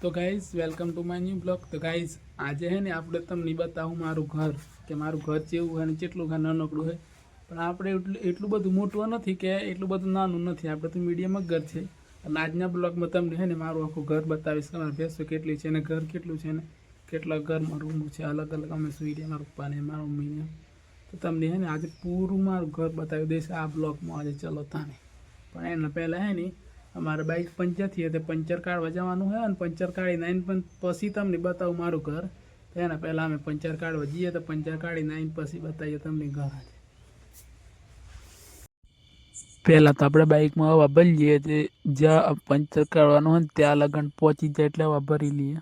तो guys welcome to my new blog. तो guys आज है ने આપણે તમને બતાવું મારું ઘર કે મારું ઘર કેવું અને કેટલું ઘર નાનકડું છે, પણ આપણે એટલું બધું મોટું નથી કે એટલું બધું નાનું નથી, આપણે તો મીડિયમ જ ઘર છે। અને આજના બ્લોગમાં તમને છે ને મારું આખું ઘર બતાવીશ કે મારી ભેંસો કેટલી છે અને ઘર કેટલું છે ને કેટલા ઘરમાં રૂમ છે, અલગ અલગ અમે સુઈ રહ્યા મારા પપ્પાને મારા મમ્મીને। તો તમને છે ને આજે પૂરું મારું ઘર બતાવી દઈશ આ બ્લોગમાં આજે। ચલો તાને પણ એના પહેલાં છે ને અમારે બાઇક પંચર થઈ તો પંચર કાઢવા જવાનું હોય અને પંચર કાઢીને આવીને પણ પછી તમને બતાવું મારું ઘર। તો એના પહેલાં અમે પંચર કાઢવા જઈએ તો પંચર કાઢીને આવીને પછી બતાવીએ તમને ઘર। પહેલાં તો આપણે બાઇકમાં હવા ભરી લઈએ, તે જ્યાં પંચર કાઢવાનું હોય ત્યાં લગન પહોંચી જાય એટલે હવા ભરી લઈએ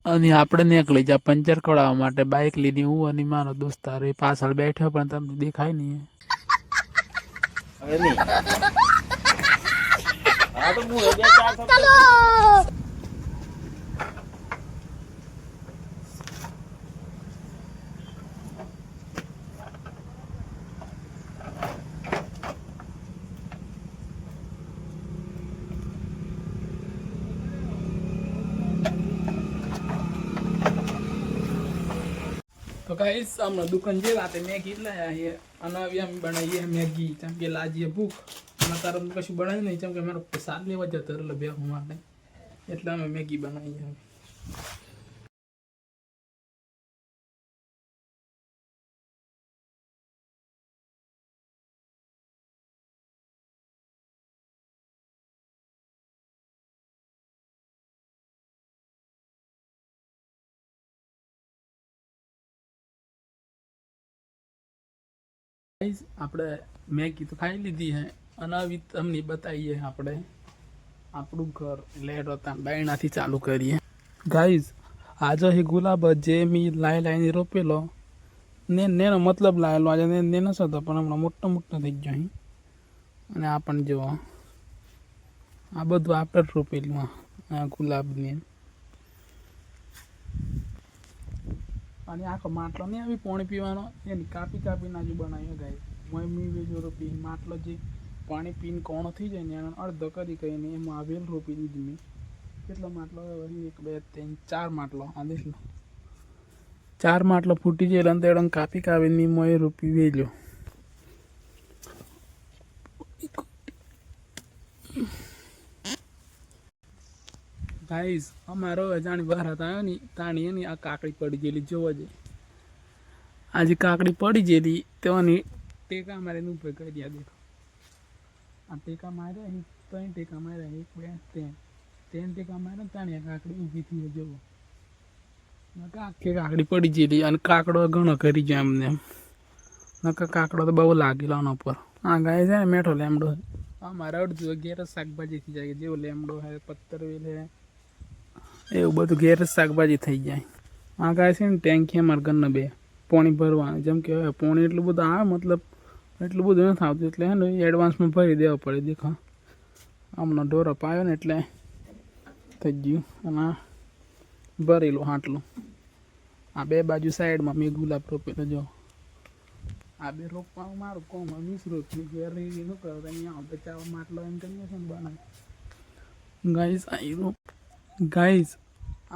અને આપણે નીકળી જા પંચર કરાવવા માટે। બાઇક લીધી હું અને મારો દોસ્તાર એ પાછળ બેઠો પણ તમને દેખાય નહીં। तो गाइस हम दुकान जे लाते मैगी लाया है અને હવે અમે બનાવીએ મેગી કેમ કે લાજીએ ભૂખ અને તારે કશું બનાવી નહીં કેમ કે મારો સાત લેવા જતો એટલે બે હું માટે એટલે અમે મેગી બનાવીએ હવે। गाइस આપણે મેગી તો ખાઈ લીધી હે અને હવે તમને બતાવીએ આપણે આપણું ઘર એટલે રોતા બાયણાથી ચાલુ કરીએ। ગાઈઝ આજે હે ગુલાબ જે મી લાઈને રોપેલો નેનો મતલબ લાયેલો આજે નેનો હતો પણ હમણાં મોટો મોટો થઈ ગયો અહીં અને આ પણ જો આ બધું આપણે રોપેલું આ ગુલાબની અને આખો માટલો નહીં આવી પાણી પીવાનો એની કાપી કાપીને આજુ બનાવ્યો ગાય મમ્મી વેજો રોપી માટલો જે પાણી પીને કોણો થઈ જાય ને એને અડધો કરી કહીને એમાં આવેલ રોપી દીધી મેં। કેટલો માટલો એક બે ત્રણ ચાર માટલો આ દેખ લો ચાર માટલો ફૂટી જાય એટલે તેડો કાપી કાપીને મોય રોપી વેલ્યો। ગાઈઝ અમારો અજાણી બહાર હતા ને તાણી એની આ કાકડી પડી ગયેલી જોવા જઈએ આજે કાકડી પડી ગયેલી તેઓની ટેકા મારીને ઉપર કરી આ દેખો આ ટેકા માર્યા ત્રણ ટેકા માર્યા એક બે ત્રણ ટેકા માર્યા તાણી આ કાકડી ઊભી થઈ જોવો આખી કાકડી પડી ગયેલી અને કાકડો ઘણો કરી જાય એમને નકર કાકડો તો બહુ લાગેલો આના ઉપર। આ ગાય છે ને મેઠો લેમડો અમારે અડધું ઘેર જ શાકભાજી થઈ જાય જેવો લેમડો હોય પત્તર વેલ હે એવું બધું ઘેર જ શાકભાજી થઈ જાય। આ ગાય છે ને ટેન્કી અમારા ઘરના બે પાણી ભરવાનું જેમ કે પાણી એટલું બધું આવે મતલબ એટલું બધું નથી આવતું એટલે હે ને એડવાન્સમાં ભરી દેવા પડે। દેખો હમણાં ઢોરો પાયો ને એટલે થઈ ગયું અને ભરેલું હાટલું આ બે બાજુ સાઈડમાં મેં ગુલાબ રોપેલો જો આ બે રોપવાનું મારું કોમ મિશ્રો ઘેર શું કરો અહીંયા બચાવવા માટલો એમ કરીએ છે ને બનાવે। ગાઈસ આ ગાઈઝ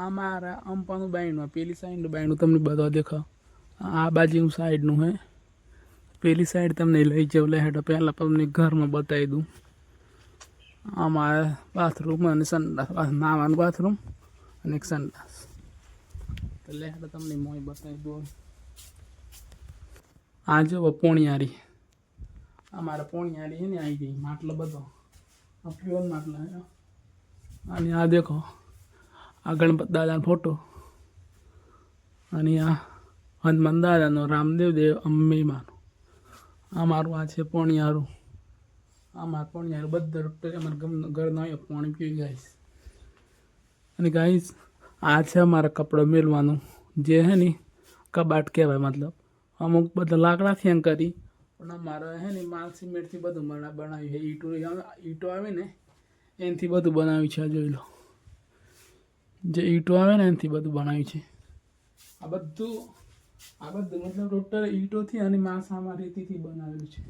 આ મારા અંપાનું બાયણું પેલી સાઈડનું બાયણું તમને બધા દેખાવ આ બાજુનું સાઈડનું હે પેલી સાઈડ તમને લઈ જાઉં હેઠળ પહેલાં તમને ઘરમાં બતાવી દઉં। આ મારા બાથરૂમ અને સંડાસ નાવાનું બાથરૂમ અને એક સંડાસ તો હેઠળ તમને મોય બતાવી દઉં। આ જો પોણિયારી આ મારા પોણિયારી છે ને આવી ગઈ માટલો બધો આ પ્યોર માટલો હે અને આ દેખો આ ગણપત દાદાનો ફોટો અને આ હનુમાન દાદાનો રામદેવ દેવ અંબેમાનો આ મારું આ છે પોણિયારું આ મારું પોણિયારું બધા રૂપિયા અમારા ઘરના અહીંયા પાણી પી ગાઈશ। અને ગાઈશ આ છે અમારા કપડાં મેળવાનું જે હે ને કબાટ કહેવાય મતલબ અમુક બધા લાકડાથી એમ કરી પણ અમારે હે ને માલ સિમેન્ટથી બધું બનાવ્યું છે ઈંટો આવે ને એનાથી બધું બનાવ્યું છે। જોઈ લો જે ઈંટો આવે ને એનાથી બધું બનાવ્યું છે। આ બધું મતલબ ટોટલ ઈંટોથી અને માસામાં રેતીથી બનાવેલું છે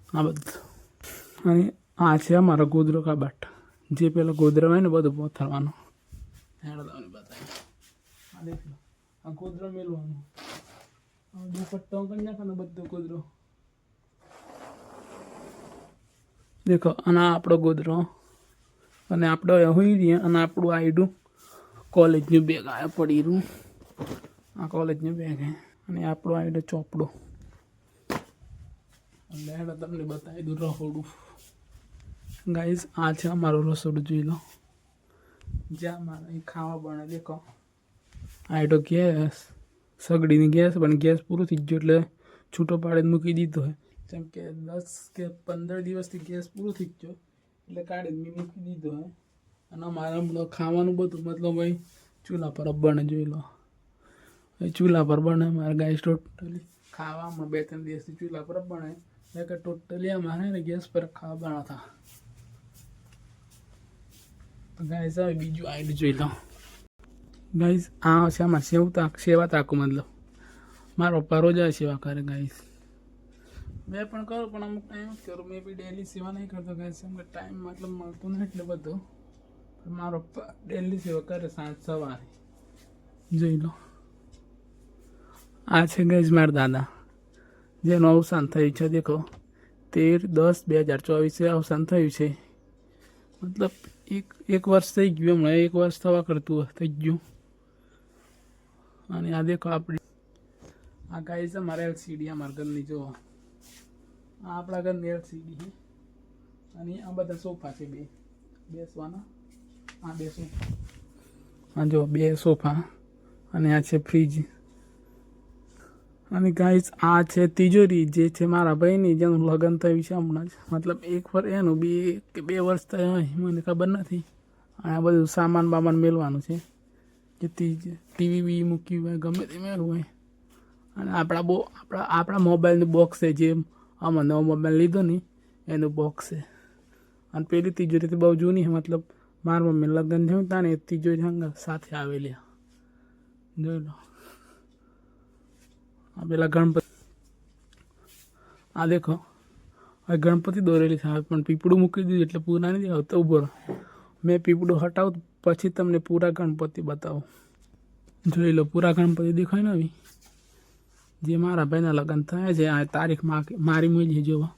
આ બધું। અને આ છે અમારો ગોદરો કબાટ જે પેલો ગોદરા હોય ને બધું પોથરવાનું. હેડો તમને બતાવી. આ દેખ લો, આ ગોદરો મેળવાનું. દુપટ્ટો કરી નાખવાનો બધો ગોદરો. દેખો, અને આ આપણો ગોદરો, અને આપણે હોઈ રહીએ, અને આપણું આઈડું કોલેજનું બેગ આવ્યા પડી રહ્યું. આ કોલેજનું બેગ હે, અને આપણું આઈડું ચોપડું. એટલે હેડો તમને બતાવી દઉં રસોડું. ગાઈઝ, આ છે અમારું રસોડું, જોઈ લો. જ્યાં મારે અહીં ખાવા બને. દેખો, આઈડો ગેસ, સગડીની ગેસ, પણ ગેસ પૂરું થઈ ગયું એટલે છૂટો પાડીને મૂકી દીધો હોય. જેમ કે 10 કે 15 દિવસથી ગેસ પૂરું થઈ ગયો એટલે કાઢીને મેં મૂકી દીધો હોય. અને અમારે હમણાં ખાવાનું બધું મતલબ ભાઈ ચૂલા પર બને, જોઈ લો. ચૂલા પર બને મારે ગાઈસ. ટોટલી ખાવા હમણાં 2-3 દિવસથી ચૂલા પર બને, એટલે કે ટોટલી અમારે ને ગેસ પર ખાવા બનાવતા. તો ગાઈસ હવે બીજું આઈડ જોઈ લો. ગાઈસ, આ છે આમાં સેવા તાકું, મતલબ મારા પપ્પા રોજ સેવા કરે ગાઈસ. મેં પણ કરું, પણ અમુક ટાઈમ જ કરું. મેં બી ડેલી સેવા નહીં કરતો ગાઈસ, કેમ કે ટાઈમ મતલબ મળતો નહીં એટલે બધો. પણ મારો પપ્પા ડેલી સેવા કરે સાંજ સવારે, જોઈ લો. આ છે ગાઈસ મારા દાદા, જેનું અવસાન થયું છે. દેખો, 13/10/2024 અવસાન થયું છે. મતલબ એક વર્ષ થઈ ગયું, હમણાં 1 વર્ષ થવા કરતું થઈ ગયું. અને આ દેખો આપણી આ ગાઈસ અમારે LCD અમારા ઘરની, જો આ આપણા ઘરની LCD છે. અને આ બધા સોફા છે, બેસવાના. આ 2 સોફા, આ જો 2 સોફા, અને આ છે ફ્રીજ. અને ગાઈસ, આ છે તિજોરી, જે છે મારા ભાઈની, જેનું લગ્ન થયું છે હમણાં જ. મતલબ 1 વર્ષ એનું 2 કે 2 વર્ષ થયા હોય, મને ખબર નથી. આ બધું સામાન બામાન મેળવાનું છે, જે ટીવી બી મૂક્યું હોય, ગમે તે મેળવું હોય. અને આપણા મોબાઈલનું બોક્સ છે, જે આમાં નવો મોબાઈલ લીધો ને એનું બોક્સ છે. અને પેલી તિજોરી તો બહુ જૂની છે, મતલબ મારા મમ્મી લગ્ન થયું ત્યાં ને તિજોરી સાથે આવેલી, જોઈ લો. આ પેલા ગણપતિ, આ દેખો, હવે ગણપતિ દોરેલી છે, પણ પીપળું મૂકી દીધું એટલે પૂરા નથી આવતા. ઉભો રહો, મેં પીપળું હટાવું પછી તમને પૂરા ગણપતિ બતાવું. જોઈ લો, પૂરા ગણપતિ દેખાય ને આવી, જે મારા ભાઈના લગ્ન થયા છે. આ તારીખ મારી મૂજી જોવા,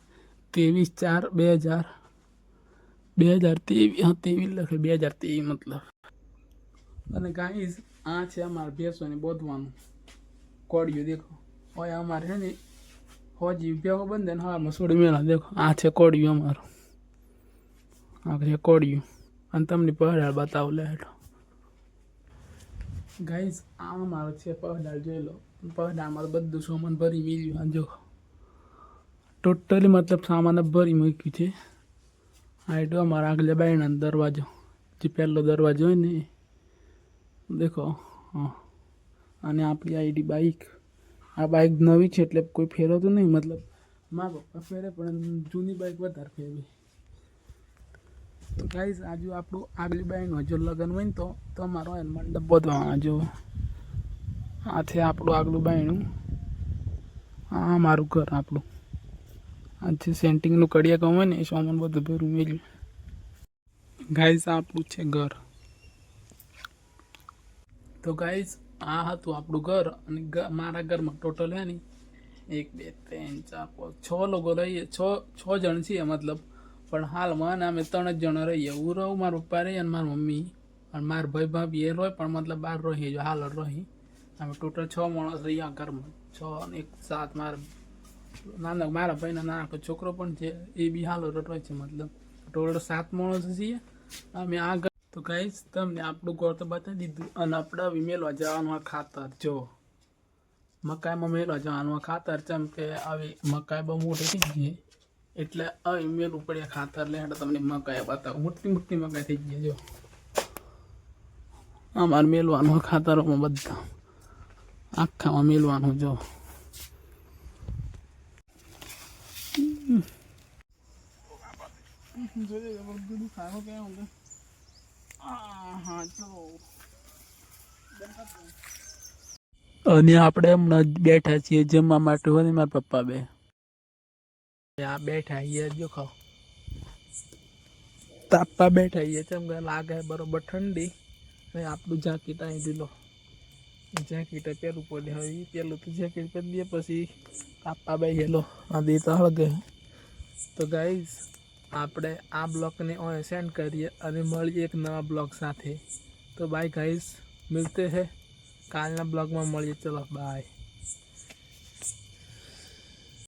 23/4/2023. હા, 23 લખે, 2023 મતલબ. અને ગાઈસ, આ છે અમારે ભેંસોને બોધવાનું કોડિયું. દેખો, હોય અમારે છે ને હોજી ભેગો બંધે ને હા મસોડી મેળા. દેખો, આ છે કોડિયું અમારું, આ છે કોડિયું. અને તમને પહડાળ બતાવું, લેટ ગાઈસ. આ અમારો છે પહડાળ, જોઈ લો. પહડાળમાં તો બધું સામાન ભરી મેળ્યું. જો ટોટલી મતલબ સામાન ભરી મૂક્યું છે. આ એટલો અમારા આગળ બાયણાનો દરવાજો, જે પહેલો દરવાજો હોય ને, દેખો. હા, અને આપણી આઈડી બાઈક. આ બાઈક નવી છે એટલે કોઈ ફેરવતું નહીં, મતલબ મારા પપ્પા ફેરે, પણ જૂની બાઈક વધારે ફેરવી. તો ગાઈસ, આજુ આપણું આગલી બાઈકનું જો લગ્ન હોય ને તો અમારો મંડપ બોધવાના. જો આ છે આપણું આગલું બાયણું. આ મારું ઘર આપણું. આ છે સેન્ટિંગનું કડિયા કામ હોય ને, એ સામાન બધું ભેરું મેળ્યું. ગાઈસ, આપણું છે ઘર. તો ગાઈસ, આ હતું આપણું ઘર. અને મારા ઘરમાં ટોટલ હે ને 1 2 3 4 5 6 લોકો રહીએ. 6 જણ છીએ મતલબ. પણ હાલમાં અમે 3 જ જણા રહીએ. હું રહું, મારા પપ્પા રહી, અને મારી મમ્મી, અને મારા ભાઈ ભાભી એ રહે, પણ મતલબ બહાર રહીએ, જો હાલ રહી. અમે ટોટલ 6 માણસ રહીએ આ ઘરમાં. 6 અને 1 7 મારા ભાઈના નાનો છોકરો પણ છે, એ બી હાલ રહે છે. મતલબ ટોટલ 7 માણસ છીએ અમે આ ઘર. તો ગાઈસ, તમને આપણું ઘર તો બતાવી દીધું. અને આપણે હવે મેળવા જવાનું આ ખાતર. જો મકાઈમાં મેળવા જવાનું આ ખાતર, જેમ કે આવી મકાઈ બહુ મોટી થઈ ગઈ એટલે હવે મેળવું પડે ખાતર. એટલે તમને મકાઈ બતાવું, મોટી મોટી મકાઈ થઈ ગઈ. જો અમારે મેળવાનું ખાતરોમાં બધા આખામાં મેળવાનું. જો અને આપણે હમણાં બેઠા છીએ જમવા માટે. હોય મારા પપ્પા બે આ બેઠા અહીંયા. જો ખાઓ, તાપવા બેઠા છીએ કેમ કે લાગે બરોબર ઠંડી અને આપણું જાકીટ અહીં લીલો જેકેટ પહેરવું પડે હવે પેલું તો જેકેટ પહેરી દઈએ પછી તાપવા બેસેલો આ દે તો હળગે તો ગાઈઝ આપણે આ બ્લોગને સેન્ડ કરીએ અને મળીએ એક નવા બ્લોગ સાથે તો બાય ગાઈઝ મિલતે હે કાલના બ્લોગમાં મળીએ ચલો બાય